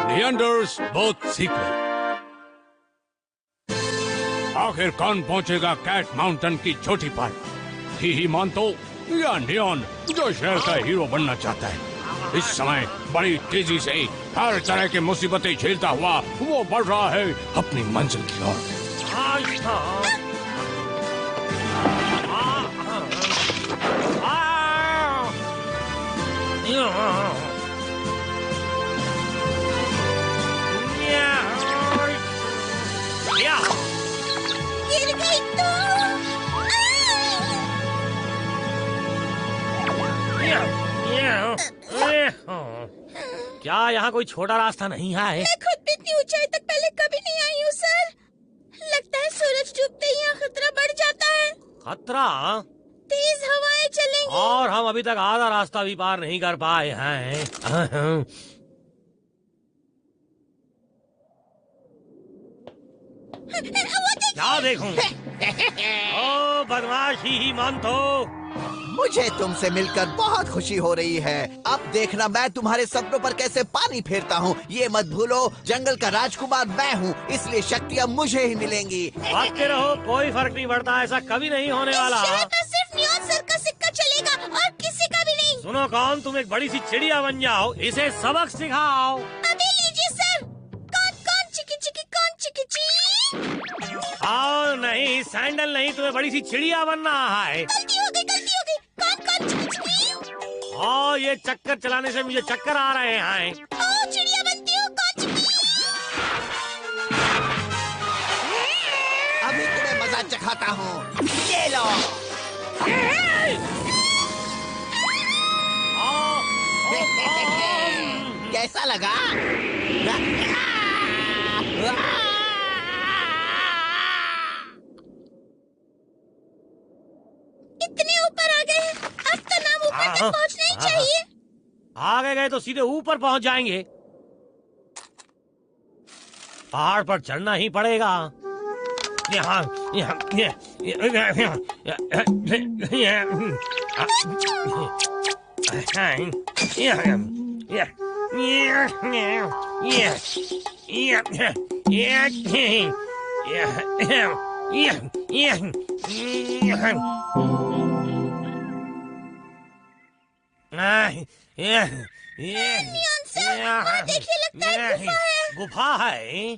लिएंडर्स both sequel. आखिर कौन पहुंचेगा कैट माउंटेन की चोटी पर? ही मानतो या नियॉन जो शहर का हीरो बनना चाहता है? इस समय बड़ी तेजी से हर तरह की मुसीबतें झेलता हुआ वो बढ़ रहा है अपनी मंजिल की ओर। गिर गई तो क्या यहाँ कोई छोटा रास्ता नहीं है? मैं खुद भी इतनी ऊंचाई तक पहले कभी नहीं आई हूँ सर। लगता है सूरज डूबते ही यहाँ खतरा बढ़ जाता है। खतरा? तेज हवाएं चलेंगी और हम अभी तक आधा रास्ता भी पार नहीं कर पाए हैं। क्या देखूं? ओ बदमाश ही मानतो। मुझे तुमसे मिलकर बहुत खुशी हो रही है। अब देखना मैं तुम्हारे सपनों पर कैसे पानी फेरता हूँ। ये मत भूलो जंगल का राजकुमार मैं हूँ, इसलिए शक्तियाँ मुझे ही मिलेंगी। भागते रहो, कोई फर्क नहीं पड़ता, ऐसा कभी नहीं होने वाला। शहर में सिर्फ नियॉन सर का सिक्का चलेगा और किसी का भी नहीं। सुनो कौन, तुम एक बड़ी सी चिड़िया बन जाओ, इसे सबक सिखाओ। अभी लीजिए सर। कौन कौन चिकी चिकी कौन चिकी ची? आओ नहीं, सैंडल नहीं, तुम्हें बड़ी सी चिड़िया बनना है। गलती हो गई गलती हो गई। कौन कौन चिकी चिकी? ओ ये चक्कर चलाने से मुझे चक्कर आ रहे हैं। ओ चिड़िया बनती हूँ कौन चिकी? अभी तुम्हें मजा चखाता हूँ, ये लो। कैसा लगा? इतने ऊपर आ गए हैं, अब तो नाम ऊपर तक पहुँचना ही चाहिए। आगे गए तो सीधे ऊपर पहुंच जाएंगे। पहाड़ पर चढ़ना ही पड़ेगा। यहाँ नियॉन सर, वहाँ देखिए लगता है गुफा है। गुफा है?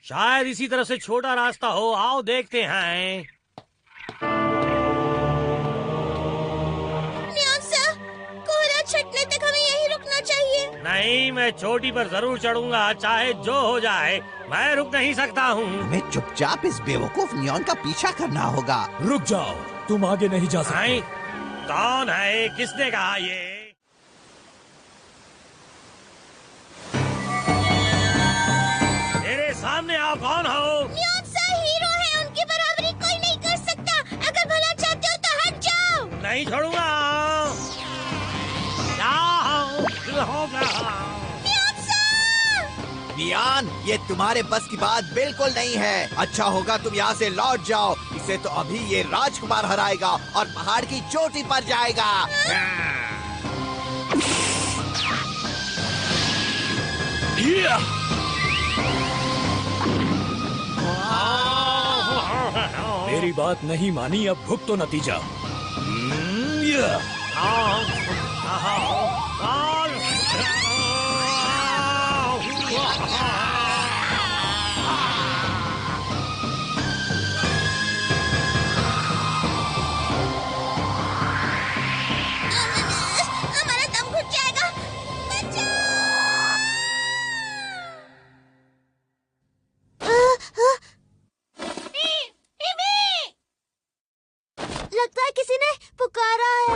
शायद इसी तरफ से छोटा रास्ता हो, आओ देखते हैं। नियॉन सर, कोहरा छटने तक हमें यहीं रुकना चाहिए। नहीं, मैं चोटी पर जरूर चढ़ूंगा, चाहे जो हो जाए। मैं रुक नहीं सकता हूँ। हमें चुपचाप इस बेवकूफ नियॉन का पीछा करना होगा। रुक जाओ, तुम आगे नहीं जा सकते। नहीं, कौन है? किसने कहा ये? मेरे सामने आप कौन हो? नियॉन सर हीरो है, उनकी बराबरी कोई नहीं कर सकता। अगर भला चाहते हो तो हट जाओ। नहीं छोड़ूंगा। Neon sir! नियॉन, ये तुम्हारे बस की बात बिल्कुल नहीं है। अच्छा होगा तुम यहाँ से लौट जाओ। इसे तो अभी ये राजकुमार हराएगा और पहाड़ की चोटी पर जाएगा। मेरी बात नहीं मानी, अब भुगतो नतीजा। हमारा दम घुट जाएगा। लगता है किसी ने पुकारा है।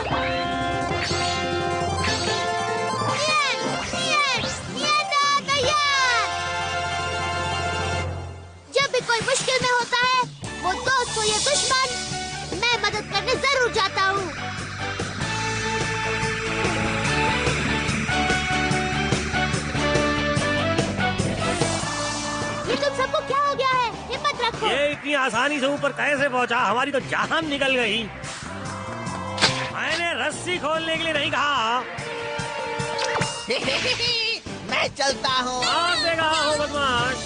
जब भी कोई मुश्किल में होता है, वो दोस्त हो या दुश्मन, मैं मदद करने जरूर जाता हूँ। ये तुम सबको क्या हो गया है? हिम्मत रखो। ये इतनी आसानी से ऊपर कैसे पहुंचा? हमारी तो जान निकल गई। मैंने रस्सी खोलने के लिए नहीं कहा। मैं चलता हूँ। बदमाश।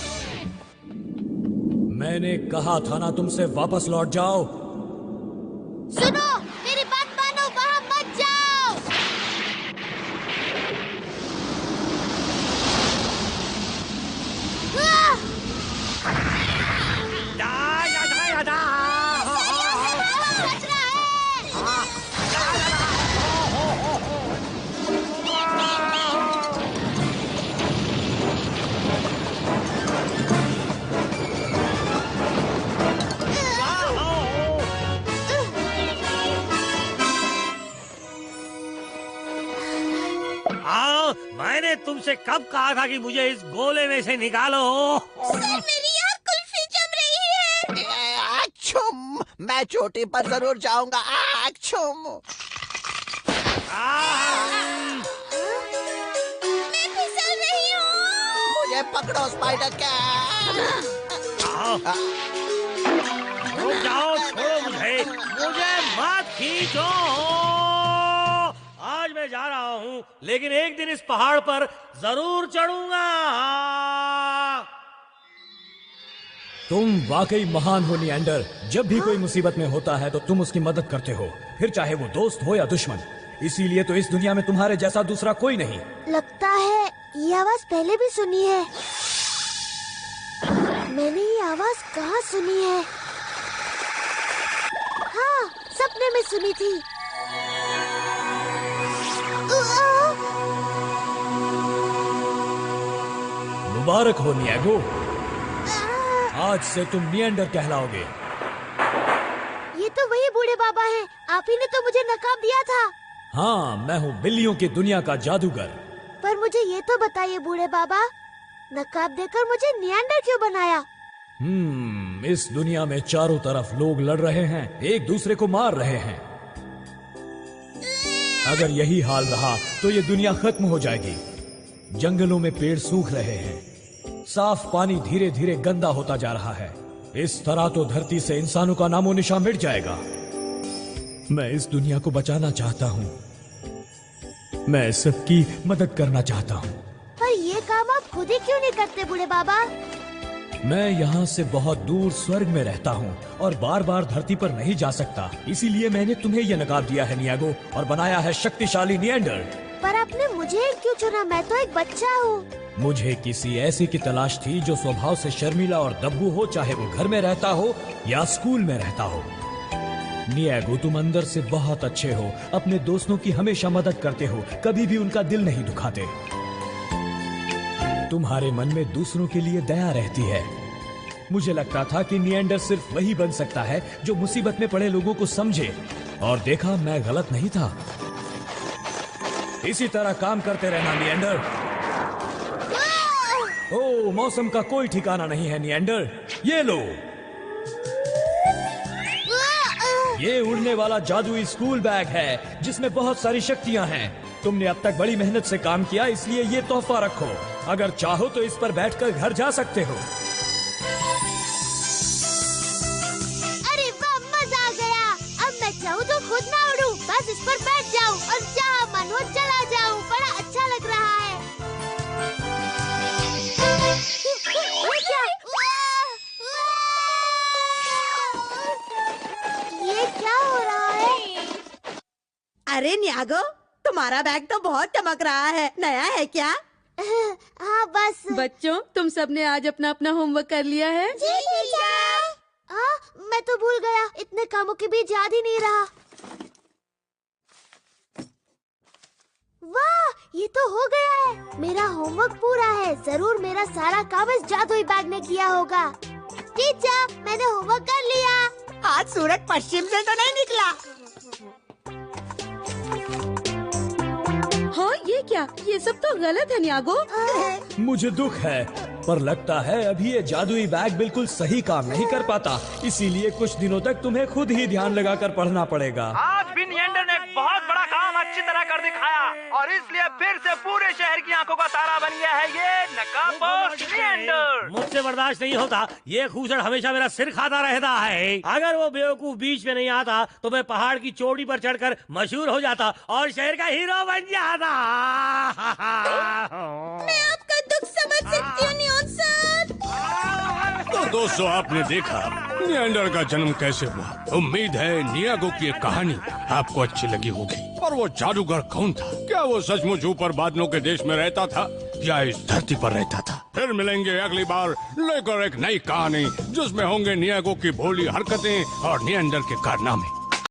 मैंने कहा था ना तुमसे वापस लौट जाओ। सुनो, मेरी बात मानो, वहाँ मत जाओ। मैंने तुमसे कब कहा था कि मुझे इस गोले में से निकालो। सर, मेरी यहाँ कुल्फी जम रही है। आछुम, मैं चोटी पर जरूर जाऊंगा। आछुम। मैं फिसल रही हूँ। मुझे पकड़ो स्पाइडर कैट। रुक जाओ, छोड़ो मुझे, मुझे मत खींचो। आज मैं जा रहा हूँ, लेकिन एक दिन इस पहाड़ पर जरूर चढ़ूंगा। तुम वाकई महान हो निएंडर। जब भी कोई मुसीबत में होता है तो तुम उसकी मदद करते हो, फिर चाहे वो दोस्त हो या दुश्मन। इसीलिए तो इस दुनिया में तुम्हारे जैसा दूसरा कोई नहीं। लगता है ये आवाज पहले भी सुनी है। मैंने ये आवाज कहाँ सुनी है? हाँ, सपने में सुनी थी। मुबारक हो नियागो, आज से तुम निएंडर कहलाओगे। ये तो वही बूढ़े बाबा हैं। आप ही ने तो मुझे नकाब दिया था। हाँ, मैं हूँ बिल्लियों की दुनिया का जादूगर। पर मुझे ये तो बताइए बूढ़े बाबा, नकाब देकर मुझे निएंडर क्यों बनाया? इस दुनिया में चारों तरफ लोग लड़ रहे हैं, एक दूसरे को मार रहे हैं। अगर यही हाल रहा तो ये दुनिया खत्म हो जाएगी। जंगलों में पेड़ सूख रहे हैं, साफ पानी धीरे धीरे गंदा होता जा रहा है। इस तरह तो धरती से इंसानों का नामो निशान मिट जाएगा। मैं इस दुनिया को बचाना चाहता हूँ, मैं सबकी मदद करना चाहता हूँ। पर ये काम आप खुद ही क्यों नहीं करते बूढ़े बाबा? मैं यहाँ से बहुत दूर स्वर्ग में रहता हूँ और बार बार धरती पर नहीं जा सकता। इसीलिए मैंने तुम्हें यह नकाब दिया है नियागो, और बनाया है शक्तिशाली निएंडर। पर आपने मुझे क्यों चुना? मैं तो एक बच्चा हूँ। मुझे किसी ऐसे की तलाश थी जो स्वभाव से शर्मीला और दब्बू हो, चाहे वो घर में रहता हो या स्कूल में रहता हो। नियागो, तुम अंदर से बहुत अच्छे हो, अपने दोस्तों की हमेशा मदद करते हो, कभी भी उनका दिल नहीं दुखाते। तुम्हारे मन में दूसरों के लिए दया रहती है। मुझे लगता था कि निएंडर सिर्फ वही बन सकता है जो मुसीबत में पड़े लोगों को समझे, और देखा मैं गलत नहीं था। इसी तरह काम करते रहना निएंडर। ओ, मौसम का कोई ठिकाना नहीं है निएंडर। ये लो, ये उड़ने वाला जादुई स्कूल बैग है जिसमें बहुत सारी शक्तियां हैं। तुमने अब तक बड़ी मेहनत से काम किया, इसलिए ये तोहफा रखो। अगर चाहो तो इस पर बैठकर घर जा सकते हो। अरे वाह, मजा आ गया। अब मैं चाहूँ तो खुद ना उड़ूं, बस इस पर बैठ जाऊँ और जहाँ मन हो चला जाऊँ। बड़ा अच्छा लग रहा है। ये क्या हो रहा है? अरे न्यागो, तुम्हारा बैग तो बहुत चमक रहा है। नया है क्या? हाँ, बस। बच्चों, तुम सबने आज अपना अपना होमवर्क कर लिया है? जी टीचर। हाँ, मैं तो भूल गया। इतने कामों के बीच याद ही नहीं रहा। वाह, ये तो हो गया है। मेरा होमवर्क पूरा है। जरूर मेरा सारा काम इस जादुई बैग ने किया होगा। टीचर, मैंने होमवर्क कर लिया। आज सूरज पश्चिम से तो नहीं निकला। हाँ, ये क्या? ये सब तो गलत है न्यागो। मुझे दुख है, पर लगता है अभी ये जादुई बैग बिल्कुल सही काम नहीं कर पाता। इसीलिए कुछ दिनों तक तुम्हें खुद ही ध्यान लगाकर पढ़ना पड़ेगा। आज भी निएंडर ने एक बहुत बड़ा काम अच्छी तरह कर दिखाया, और इसलिए फिर से पूरे शहर की आंखों का तारा बन गया है ये नकाबपोश निएंडर। मुझसे बर्दाश्त नहीं होता। ये खूसड़ हमेशा मेरा सिर खाता रहता है। अगर वो बेवकूफ बीच में नहीं आता तो मैं पहाड़ की चोटी पर चढ़कर मशहूर हो जाता और शहर का हीरो बन जाता। मैं आपका दुख समझ सकती हूँ नियोन सर। दोस्तों, आपने देखा निएंडर का जन्म कैसे हुआ। उम्मीद है नियागो की एक कहानी आपको अच्छी लगी होगी। और वो जादूगर कौन था? क्या वो सचमुच ऊपर बादलों के देश में रहता था या इस धरती पर रहता था? फिर मिलेंगे अगली बार लेकर एक नई कहानी जिसमें होंगे नियागो की भोली हरकतें और निएंडर के कारनामे।